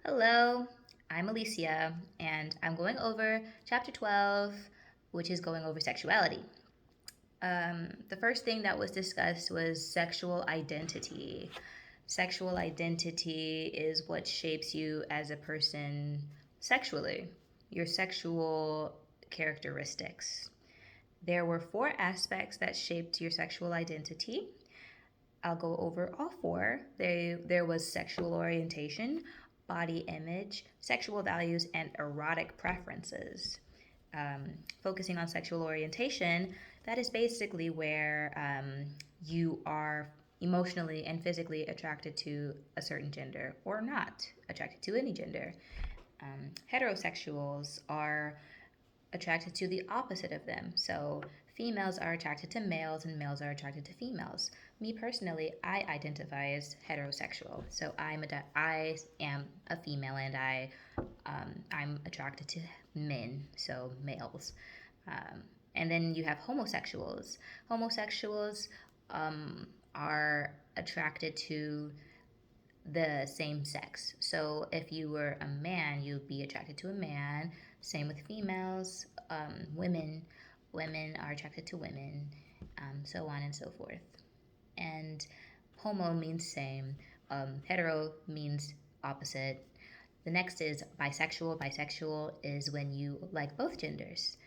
Hello, I'm Alicia, and I'm going over chapter 12, which is going over sexuality. The first thing that was discussed was sexual identity. Sexual identity is what shapes you as a person sexually, your sexual characteristics. There were four aspects that shaped your sexual identity. I'll go over all four. There was sexual orientation, body image, sexual values, and erotic preferences. Focusing on sexual orientation, that is basically where you are emotionally and physically attracted to a certain gender or not attracted to any gender. Heterosexuals are attracted to the opposite of them. So females are attracted to males and males are attracted to females. Me personally, I identify as heterosexual. So I am a female and I'm attracted to men, so males. Um, and then you have homosexuals. Homosexuals are attracted to the same sex. So if you were a man, you'd be attracted to a man. Same with females, women are attracted to women, so on and so forth. And homo means same. Hetero means opposite. The next is bisexual. Bisexual is when you like both genders,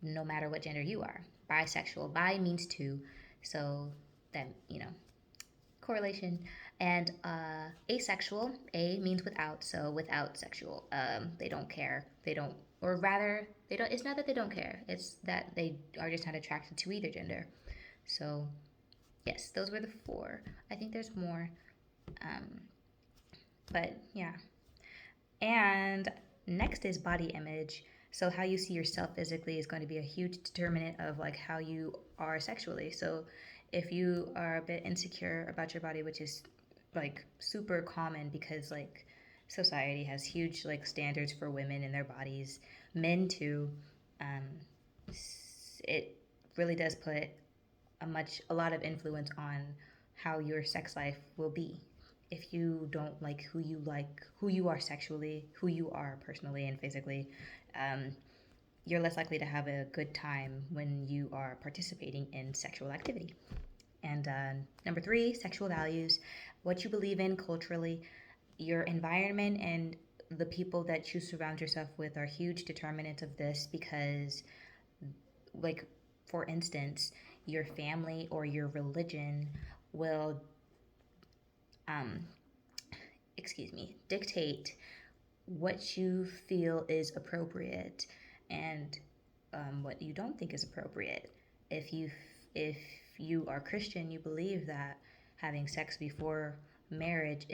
no matter what gender you are. Bisexual. Bi means two, so that correlation. And asexual, a means without, so without sexual. They don't care. They don't, or rather, they don't. It's not that they don't care. It's that they are just not attracted to either gender. So yes, those were the four. I think there's more, um, but yeah. And next is body image. So how you see yourself physically is going to be a huge determinant of like how you are sexually. So if you are a bit insecure about your body, which is like super common because like society has huge like standards for women and their bodies, men too. Um, it really does put a lot of influence on how your sex life will be. If you don't like, who you are sexually, who you are personally and physically, um, you're less likely to have a good time when you are participating in sexual activity. And number three, sexual values, what you believe in culturally, your environment and the people that you surround yourself with are huge determinants of this because, like, for instance, your family or your religion will, um, dictate what you feel is appropriate and what you don't think is appropriate. If you if you are Christian, you believe that having sex before marriage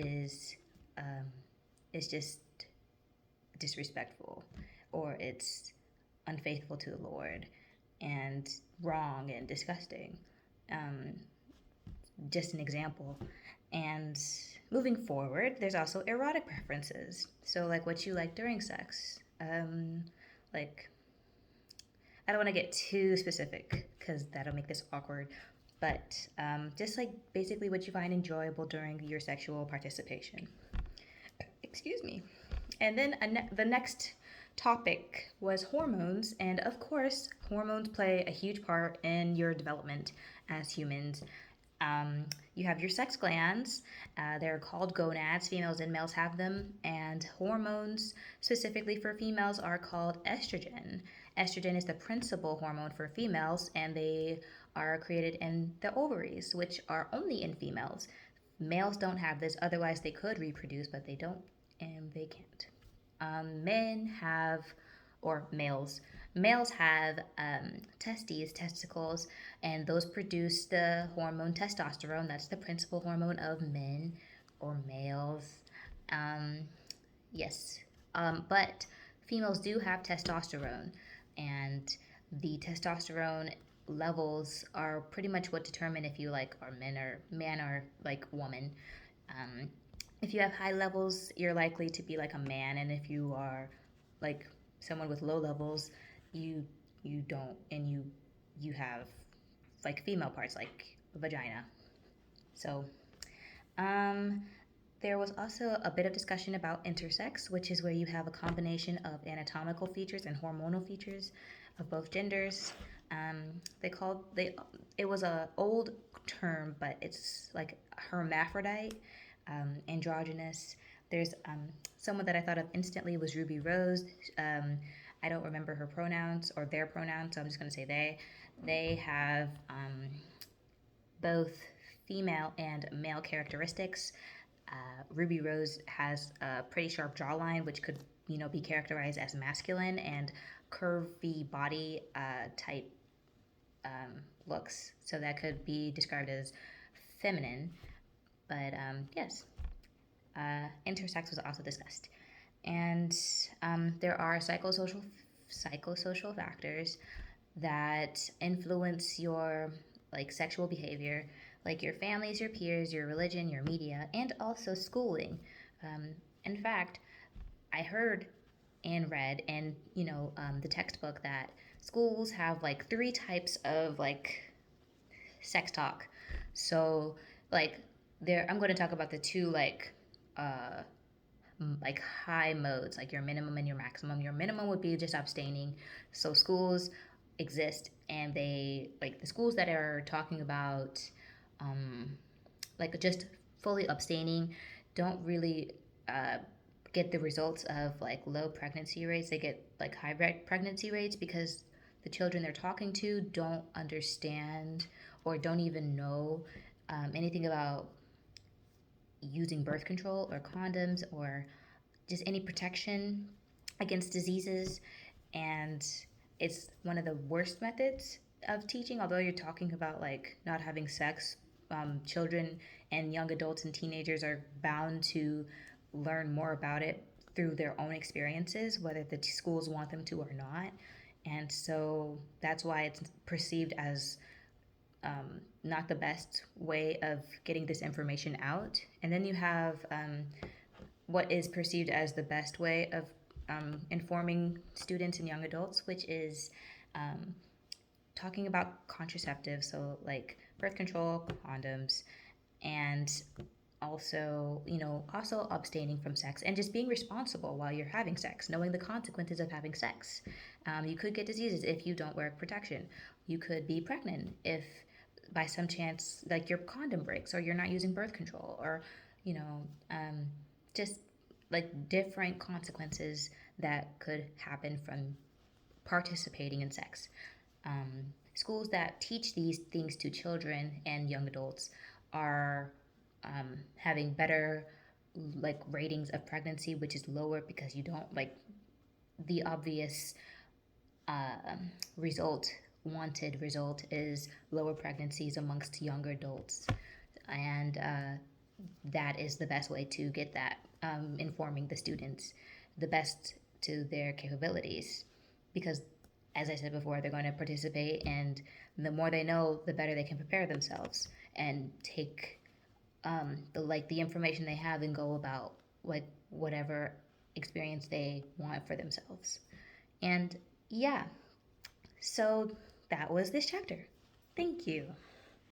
um, is just disrespectful, or it's unfaithful to the Lord, and wrong and disgusting. Um, just an example. And moving forward, there's also erotic preferences. So, like what you like during sex. Like, I don't want to get too specific because that'll make this awkward. But just like basically what you find enjoyable during your sexual participation. Excuse me. And then the next topic was hormones. And of course, hormones play a huge part in your development as humans. You have your sex glands. They're called gonads. Females and males have them. And hormones, specifically for females, are called estrogen. Estrogen is the principal hormone for females, and they are created in the ovaries, which are only in females. Males don't have this, otherwise, they could reproduce, but they don't, and they can't. Men have, or males have testicles, and those produce the hormone testosterone. That's the principal hormone of men or males. Um, yes, but females do have testosterone, and the testosterone levels are pretty much what determine if you like are man or like woman. Um, if you have high levels, you're likely to be like a man, and if you are like someone with low levels, you you don't, and you have like female parts like vagina. So, um, There was also a bit of discussion about intersex, which is where you have a combination of anatomical features and hormonal features of both genders. They called they It was a old term, but it's like hermaphrodite, androgynous. There's someone that I thought of instantly was Ruby Rose. I don't remember her pronouns or their pronouns, so I'm just going to say they. They have both female and male characteristics. Ruby Rose has a pretty sharp jawline, which could be characterized as masculine, and curvy body type looks, so that could be described as feminine. But yes, intersex was also discussed, and there are psychosocial factors that influence your like sexual behavior, like your families, your peers, your religion, your media, and also schooling. Um, in fact, I heard and read and the textbook that schools have like three types of like sex talk. So like I'm going to talk about the two uh like high modes, like your minimum and your maximum. Your minimum would be just abstaining. So schools exist, and they like the schools that are talking about um, like just fully abstaining don't really uh, get the results of like low pregnancy rates. They get like high pregnancy rates because the children they're talking to don't understand or don't even know anything about using birth control or condoms or just any protection against diseases. And it's one of the worst methods of teaching. Although you're talking about like not having sex, children and young adults and teenagers are bound to learn more about it through their own experiences, whether the schools want them to or not. And so that's why it's perceived as not the best way of getting this information out. And then you have what is perceived as the best way of informing students and young adults, which is um, talking about contraceptives, so like birth control, condoms, and also abstaining from sex and just being responsible while you're having sex, knowing the consequences of having sex. You could get diseases if you don't wear protection. You could be pregnant if by some chance like your condom breaks or you're not using birth control, or you know um, just like different consequences that could happen from participating in sex. Schools that teach these things to children and young adults are having better like ratings of pregnancy, which is lower because you don't like the obvious uh, result wanted result is lower pregnancies amongst younger adults, and that is the best way to get that, informing the students the best to their capabilities, because as I said before, they're going to participate, and the more they know, the better they can prepare themselves and take the information they have and go about whatever experience they want for themselves. And yeah, so that was this chapter. Thank you.